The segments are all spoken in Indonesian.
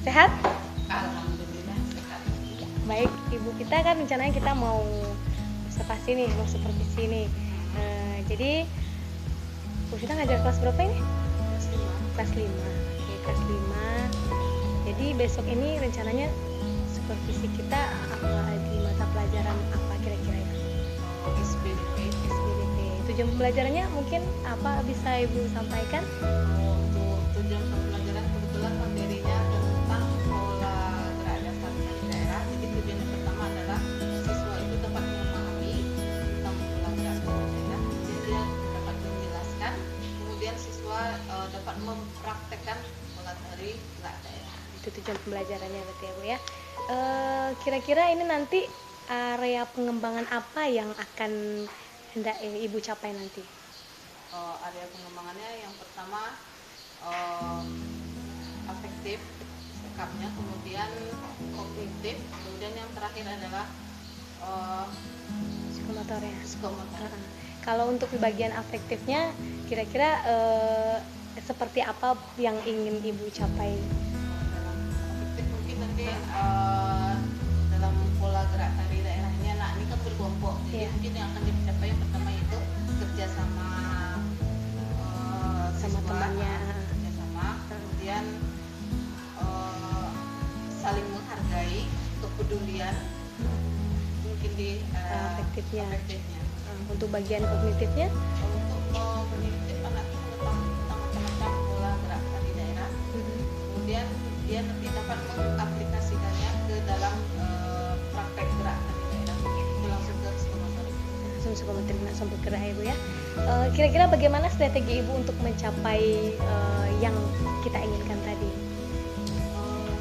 Sehat? Alhamdulillah sehat. Baik, Ibu, kita kan rencananya kita mau observasi nih, mau supervisi nih. Jadi Bu Vita ngajar kelas berapa ini? Kelas 5. Oke, kelas 5. Jadi besok ini rencananya supervisi kita di mata pelajaran apa kira-kira ya? SBDP. SBDP. Tujuan pembelajarannya mungkin apa bisa Ibu sampaikan? Untuk tujuan pembelajaran kebetulan materinya tentang pola gerak dasar di daerah. Jadi tujuan yang pertama adalah siswa itu dapat memahami tentang pola gerak dasar di daerah. Kemudian dia dapat menjelaskan. Kemudian siswa dapat mempraktekkan pola tari gerak daerah. Itu tujuan pembelajarannya berarti ya Bu ya. Kira-kira ini nanti area pengembangan apa yang akan hendak Ibu capai nanti? Area pengembangannya yang pertama afektif sikapnya, kemudian kognitif, kemudian yang terakhir adalah Psikomotornya. psikomotor. Kalau untuk di bagian afektifnya, kira-kira seperti apa yang ingin Ibu capai? Dalam afektif mungkin nanti dalam pola gerak tari daerahnya, nah ini kan berkelompok, jadi Iya. mungkin yang akan dicapai yang pertama itu kerja sama Sama siswa, temannya. kerja sama, kemudian saling menghargai, kepedulian, mungkin di Afektifnya. afektifnya. Untuk bagian kognitifnya, Untuk kognitif anak itu mengetahui tentang macam-macam pola gerak tari daerah, kemudian dia nanti dapat mengaplikasikannya ke dalam praktek gerak tari daerah, itu langsung ke psikomotorik. langsung psikomotorik, langsung bergerak ya Bu ya. Kira-kira bagaimana strategi Ibu untuk mencapai yang kita inginkan tadi?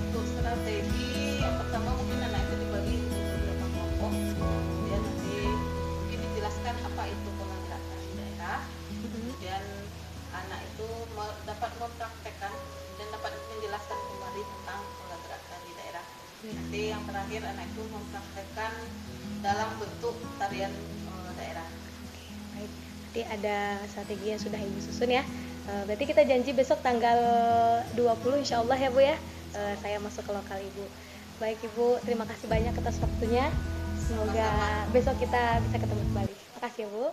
Untuk strategi yang pertama mungkin anak itu dibagi untuk beberapa kelompok, kemudian nanti mungkin dijelaskan apa itu pola gerak tari daerah, kemudian anak itu dapat mempraktekkan dan dapat menjelaskan kembali tentang pola gerak tari daerah. Nanti yang terakhir anak itu mempraktekkan dalam bentuk tarian daerah. Baik, nanti ada strategi yang sudah Ibu susun ya. Berarti kita janji besok tanggal 20 insya Allah ya Bu ya. Saya masuk ke lokal Ibu. Baik Ibu, terima kasih banyak atas waktunya. Semoga besok kita bisa ketemu kembali. Terima kasih ya Bu.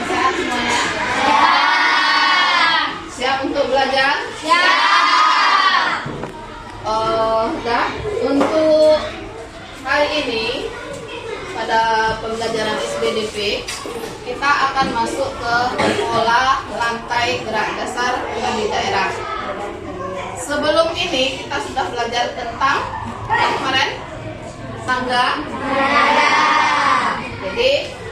Sehat semuanya? Siap untuk belajar? Dah. Untuk hari ini pada pembelajaran SBDP kita akan masuk ke pola lantai gerak dasar di daerah. Sebelum ini kita sudah belajar tentang yang kemarin tangga nada. Jadi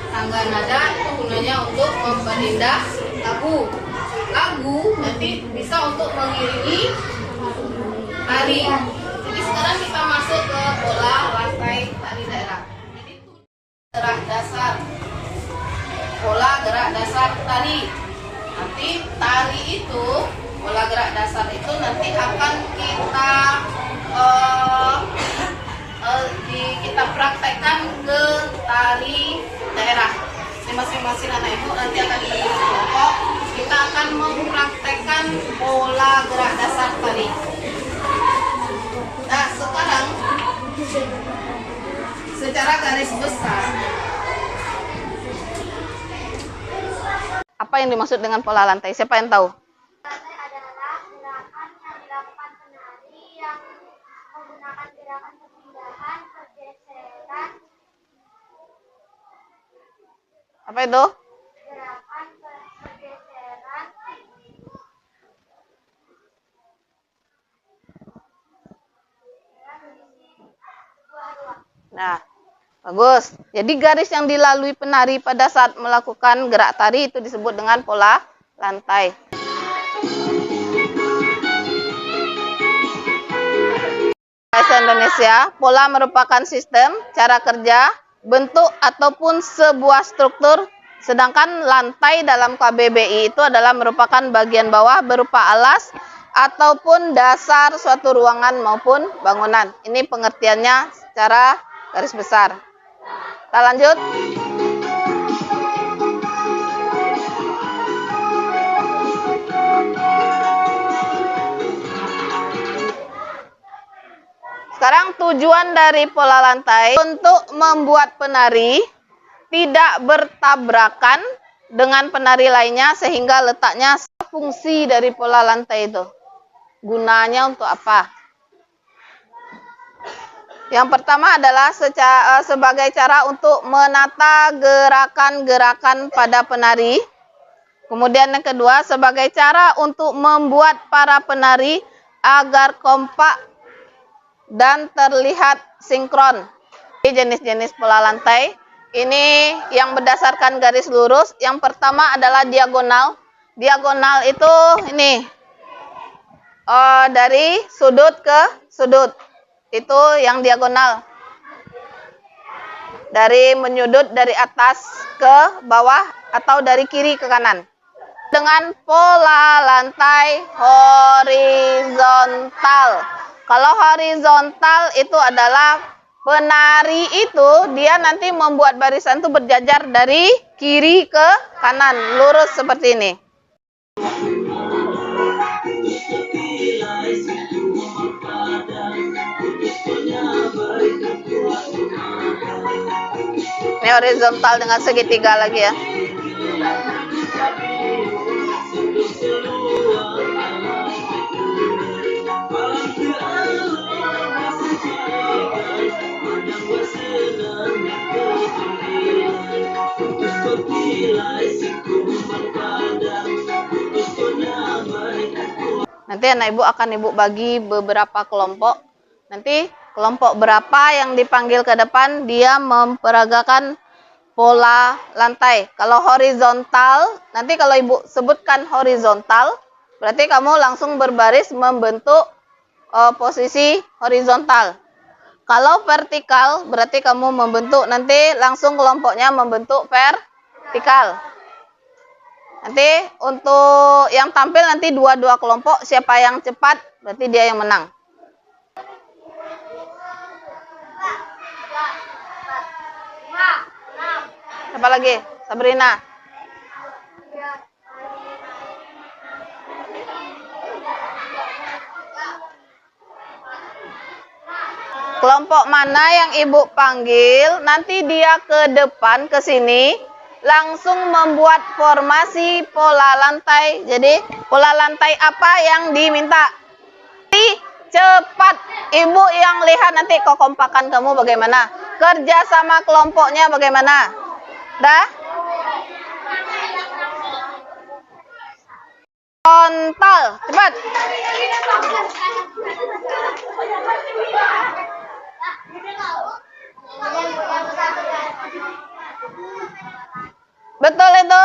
tangga nada itu gunanya untuk memperindah lagu. Lagu nanti bisa untuk mengiringi tari. Jadi sekarang kita masuk ke pola lantai tari daerah. Jadi itu gerak dasar. Pola gerak dasar tari. Nanti tari itu, pola gerak dasar itu nanti akan kita praktekkan ke tari daerah. Masing-masing anak ibu nanti akan dibagi kelompok. Kita akan mempraktekkan pola gerak dasar tari. Nah, sekarang secara garis besar, apa yang dimaksud dengan pola lantai? Siapa yang tahu? Lantai adalah gerakan yang dilakukan penari yang menggunakan gerakan perpindahan, pergeseran, Apa itu? gerakan pergeseran, sebuah ruang. Nah, bagus. Jadi garis yang dilalui penari pada saat melakukan gerak tari itu disebut dengan pola lantai. Bahasa Indonesia, pola merupakan sistem, cara kerja, bentuk ataupun sebuah struktur, sedangkan lantai dalam KBBI itu adalah merupakan bagian bawah berupa alas ataupun dasar suatu ruangan maupun bangunan. Ini pengertiannya secara garis besar. Kita lanjut. Sekarang tujuan dari pola lantai untuk membuat penari tidak bertabrakan dengan penari lainnya sehingga letaknya fungsi dari pola lantai itu. Gunanya untuk apa? Yang pertama adalah sebagai cara untuk menata gerakan-gerakan pada penari. Kemudian yang kedua sebagai cara untuk membuat para penari agar kompak dan terlihat sinkron. Jenis-jenis pola lantai ini yang berdasarkan garis lurus. Yang pertama adalah diagonal. Diagonal itu ini dari sudut ke sudut. Itu yang diagonal. Dari menyudut dari atas ke bawah atau dari kiri ke kanan. Dengan pola lantai horizontal. Kalau horizontal itu adalah penari itu dia nanti membuat barisan itu berjajar dari kiri ke kanan, lurus seperti ini. Ini horizontal dengan segitiga lagi ya. Nanti anak ibu akan ibu bagi beberapa kelompok. Nanti kelompok berapa yang dipanggil ke depan dia memperagakan pola lantai. Kalau horizontal, nanti kalau ibu sebutkan horizontal, berarti kamu langsung berbaris membentuk posisi horizontal. Kalau vertikal, berarti kamu membentuk nanti langsung kelompoknya membentuk vertikal. Nanti untuk yang tampil nanti dua-dua kelompok, siapa yang cepat berarti dia yang menang. Siapa lagi? Sabrina. Kelompok mana yang ibu panggil, nanti dia ke depan ke sini langsung membuat formasi pola lantai. Jadi pola lantai apa yang diminta? Cepat. Ibu yang lihat nanti kekompakan kamu bagaimana? Kerja sama kelompoknya bagaimana? Dah? Frontal. Cepat. Betul itu?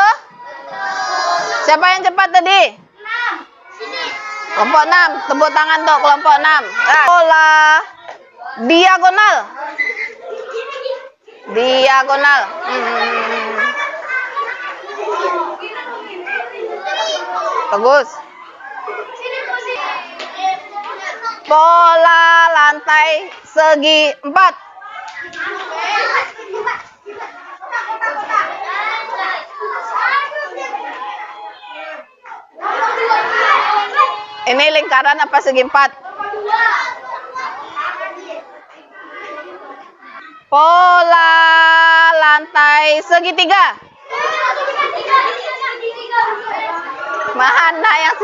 Siapa yang cepat tadi? 6. Kelompok 6. Tepuk tangan untuk kelompok 6. Pola diagonal. Diagonal. Bagus. Pola lantai segi 4. Ini lingkaran apa segi 4? Pola lantai segitiga. Mana yang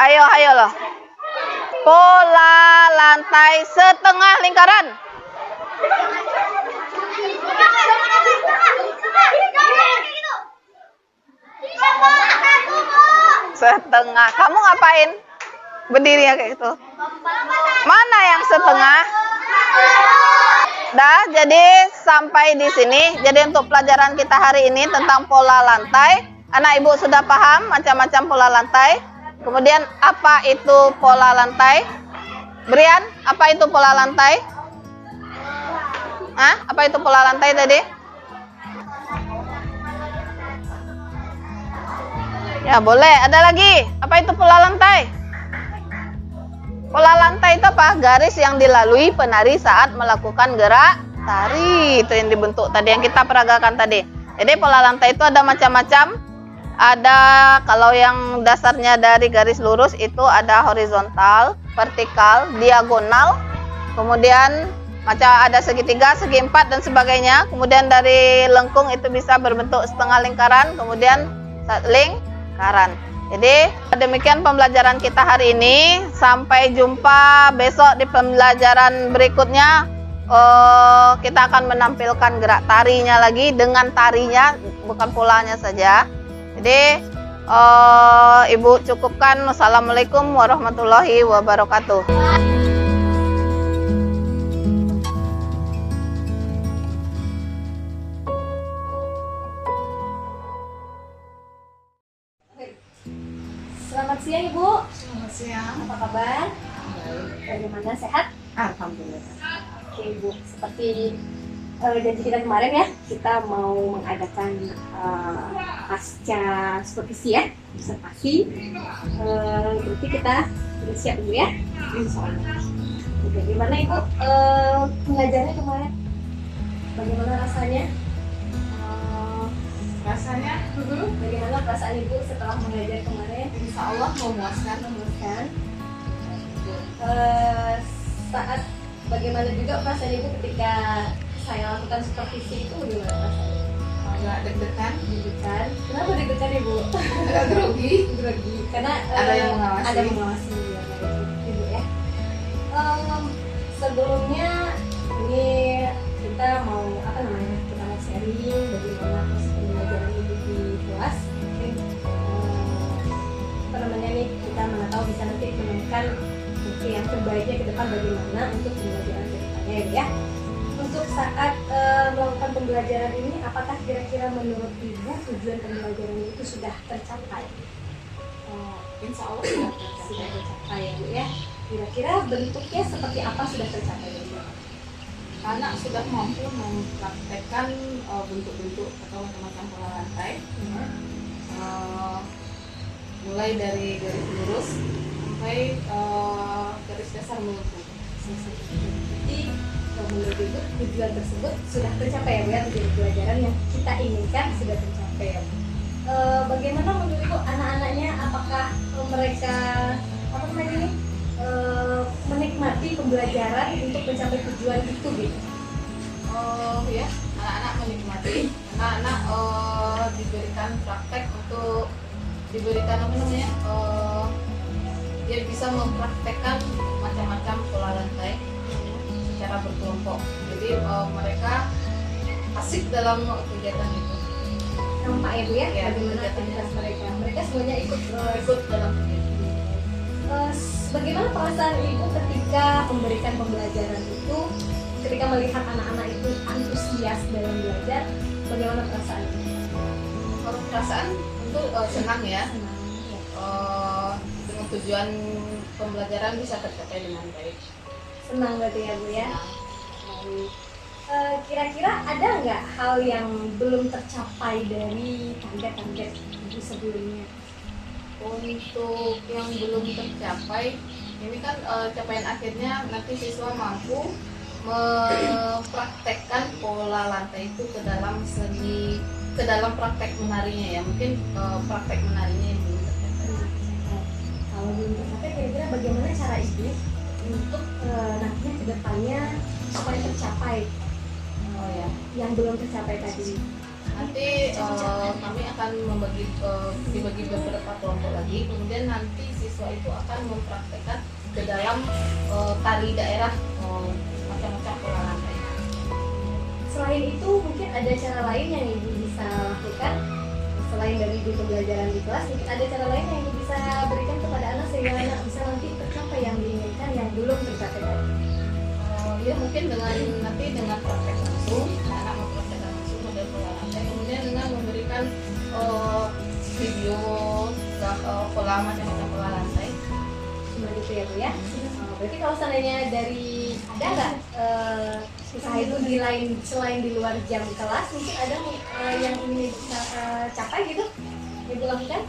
Ayo loh. Pola lantai setengah lingkaran. Setengah. Kamu ngapain? Berdiri kayak gitu. Mana yang setengah? Dah, jadi sampai di sini. Jadi untuk pelajaran kita hari ini tentang pola lantai, anak ibu sudah paham macam-macam pola lantai. Kemudian apa itu pola lantai? Brian, apa itu pola lantai? Hah? Apa itu pola lantai tadi? Ya boleh. Ada lagi. Apa itu pola lantai? Pola lantai itu apa? Garis yang dilalui penari saat melakukan gerak tari. Itu yang dibentuk tadi, yang kita peragakan tadi. Jadi pola lantai itu ada macam-macam. Ada kalau yang dasarnya dari garis lurus itu ada horizontal, vertikal, diagonal. Kemudian macam ada segitiga, segi empat dan sebagainya. Kemudian dari lengkung itu bisa berbentuk setengah lingkaran, kemudian lingkaran. Jadi demikian pembelajaran kita hari ini. Sampai jumpa besok di pembelajaran berikutnya. Kita akan menampilkan gerak tarinya lagi dengan tarinya, bukan polanya saja. Jadi Ibu cukupkan. Wassalamualaikum warahmatullahi wabarakatuh. Selamat siang Ibu. Selamat siang. Apa kabar? Bagaimana, sehat? Alhamdulillah. Oke Ibu, seperti janji kita kemarin ya, kita mau mengadakan pasca supervisi ya, observasi. Berarti kita sudah siap dulu ya. Insya Allah. Oke, gimana Ibu mengajarnya kemarin? Bagaimana rasanya? Rasanya Bagaimana perasaan Ibu setelah mengajar kemarin? insya Allah memuaskan. Memuaskan. Saat bagaimana juga perasaan Ibu ketika saya lakukan supervisi itu, bagaimana rasanya? Agak deg-degan. Deg-degan. Kenapa deg-degan Ibu? Agak grogi. Grogi. Karena Ada yang mengawasi. Ada mengawasi ya, Ibu ya. Sebelumnya ini kita mau apa namanya? Kita mau sharing bagaimana proses pembelajaran Ibu di kelas. Mungkin apa namanya nih, kita mana tahu bisa nanti menemukan bukti yang terbaiknya ke depan bagaimana untuk pembelajaran ke depannya ya. Untuk saat melakukan pembelajaran ini, apakah kira-kira menurut Ibu tujuan pembelajaran itu sudah tercapai? Insya Allah sudah Sudah tercapai ya Bu ya. Kira-kira bentuknya seperti apa sudah tercapai ya Bu? Anak sudah mampu mempraktekkan bentuk-bentuk atau macam-macam pola lantai. Mulai dari garis lurus sampai garis dasar melengkung. Jadi menurut Ibu tujuan tersebut sudah tercapai ya Bu ya, tujuan pembelajaran yang kita inginkan sudah tercapai ya Bu. Bagaimana menurut Ibu anak-anaknya, apakah mereka apa namanya ini menikmati pembelajaran untuk mencapai tujuan itu gitu? Ya, anak-anak menikmati. Anak-anak diberikan praktek untuk diberikan apa namanya? Dia bisa mempraktekkan macam-macam pola lantai secara berkelompok. Jadi mereka asik dalam kegiatan itu. Nampak ya Bu ya, Ya, bagaimana aktivitas mereka? Mereka semuanya ikut Dalam kegiatan. Bagaimana perasaan Ibu ketika memberikan pembelajaran itu, ketika melihat anak-anak itu antusias dalam belajar, bagaimana perasaan Ibu? Kalau perasaan itu senang ya. Senang, ya. Dengan tujuan pembelajaran bisa tercapai dengan baik. Senang berarti ya Bu ya. Baik. Kira-kira ada nggak hal yang belum tercapai dari target-target Ibu sebelumnya? Untuk yang belum tercapai, ini kan capaian akhirnya nanti siswa mampu mempraktekkan pola lantai itu ke dalam praktek menarinya ya. Mungkin praktek menarinya yang belum tercapai. Kalau belum tercapai, kira-kira bagaimana cara Ibu untuk nantinya ke depannya supaya tercapai yang belum tercapai tadi? Nanti kami akan dibagi beberapa kelompok lagi, kemudian nanti siswa itu akan mempraktekkan ke dalam tari daerah macam-macam pola lantai. Selain itu, mungkin ada cara lain yang Ibu bisa lakukan selain dari di pembelajaran di kelas. Mungkin ada cara lain yang Ibu bisa berikan kepada anak sehingga anak bisa nanti tercapai yang diinginkan yang belum tercapai tadi. Ya mungkin dengan praktek langsung, anak mempraktekkan langsung model pola lantai, kemudian dengan memberikan video pola macam-macam pola lantai. Cuma gitu ya Bu ya. Berarti kalau seandainya dari ada nggak usaha itu selain di luar jam kelas, mungkin ada yang ingin Ibu capai gitu, Ibu lakukan?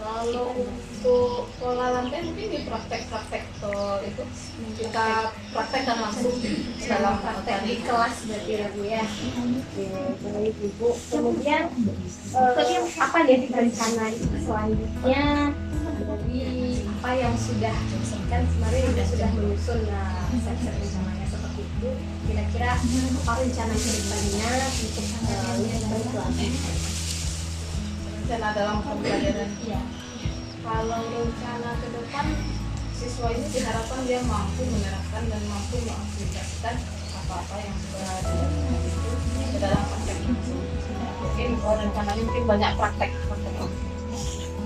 Kalau untuk pola lantai mungkin di praktek-praktek itu kita praktekkan langsung dalam praktek di tadi. kelas berarti ya Bu ya. Oke, baik Ibu. Kemudian apa ya rencana selanjutnya dari apa yang sudah kan kemarin sudah menyusun set-set rencananya seperti itu. Kira-kira apa rencana ke depannya untuk pelatih? Rencana dalam pembelajaran. Iya. Kalau rencana ke depan siswa ini diharapkan dia mampu menerapkan dan mampu mengaplikasikan apa-apa yang sudah dilakukan itu ke dalam praktek itu. Mungkin rencananya mungkin banyak praktek.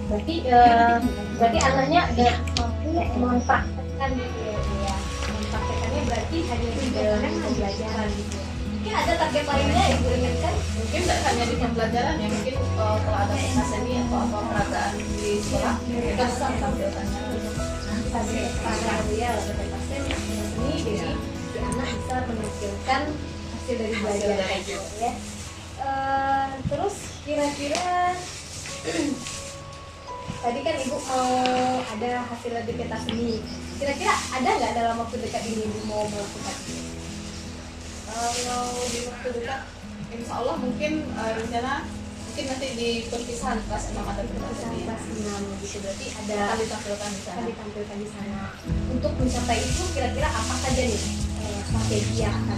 Berarti anaknya udah mampu mempraktekkan gitu ya. Mempraktekkannya berarti hanya di dalam pembelajaran gitu. Mungkin ada target lainnya Ibu inginkan? Mungkin tidak hanya di pembelajaran ya, mungkin kalau ada pentas seni atau apa peragaan di sekolah kita bisa menampilkannya. Target para ya, ada pentas seni, jadi si anak bisa menampilkan hasil dari belajar gitu ya. Terus kira-kira tadi kan Ibu mau ada hasil dari pentas seni. Kira-kira ada nggak dalam waktu dekat ini Ibu mau melakukan? Kalau di waktu dekat, insya Allah mungkin rencana mungkin nanti di perpisahan kelas 6 ada pentas seni. Kelas 6 gitu berarti ada Akan ditampilkan di sana. akan ditampilkan di sana. Untuk mencapai itu kira-kira apa saja nih strategi yang akan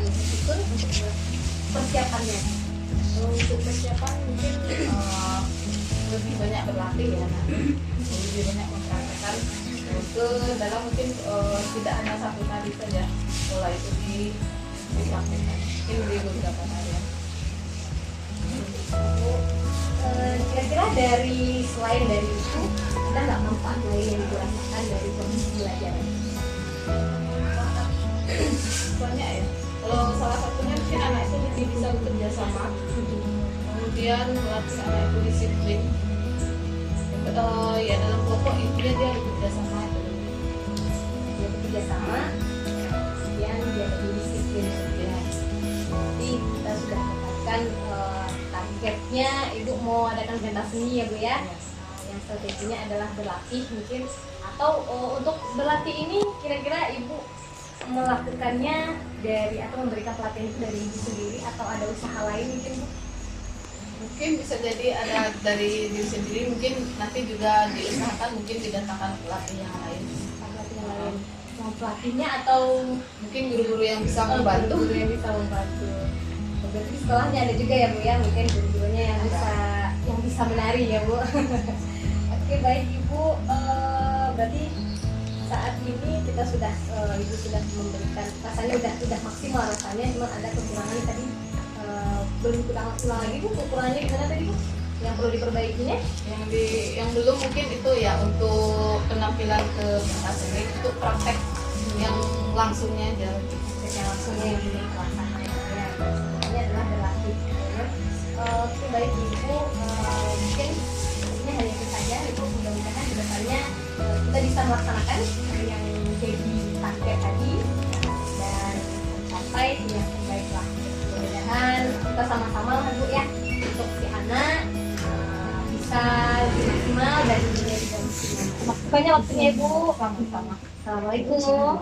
disusun untuk persiapannya? Untuk persiapan mungkin lebih banyak berlatih ya, lebih banyak mempraktekkan ke dalam mungkin tidak hanya satu tadi saja pola itu dipraktekkan mungkin di beberapa area. Kira-kira dari selain dari itu ada nggak manfaat lain yang dirasakan dari proses pembelajaran? Banyak ya. Kalau salah satunya mungkin anak itu lebih bisa bekerja sama, kemudian melatih anak itu disiplin. Ya dalam kelompok intinya dia bekerja sama itu. Dia bekerja sama, kemudian dia lebih disiplin ya. Jadi kita sudah tetapkan targetnya Ibu mau adakan pentas seni ya Bu ya. Yang strateginya adalah berlatih mungkin atau untuk berlatih ini kira-kira Ibu melakukannya dari atau memberikan pelatihan itu dari Ibu sendiri atau ada usaha lain mungkin Bu? Mungkin bisa jadi ada dari diri sendiri, mungkin nanti juga diusahakan mungkin didatangkan pelatih yang lain. Pelatih yang lain mau pelatihnya atau Mungkin guru-guru yang bisa membantu. guru yang bisa membantu. Berarti di sekolahnya ada juga ya Bu ya, mungkin guru-gurunya yang bisa menari ya Bu. Oke baik Ibu, berarti saat ini kita sudah Ibu sudah memberikan rasanya udah maksimal rasanya, cuma ada kekurangan tadi belum ulang lagi Bu, kekurangannya gimana tadi Bu? Yang perlu diperbaikinya? Yang belum mungkin itu ya untuk penampilan ke pentas seni itu praktek yang langsungnya aja. Yang langsungnya yang di kelas ya, ini adalah berlatih. Oke baik Ibu, mungkin ini hanya itu saja Ibu, mudah-mudahan kedepannya kita bisa melaksanakan yang jadi target tadi dan sampai yang terbaik lah. Mudah-mudahan kita sama-sama lah Bu ya untuk si anak bisa lebih maksimal dan ibunya juga maksimal. Terima kasih banyak waktunya Ibu. Sama-sama. Assalamualaikum.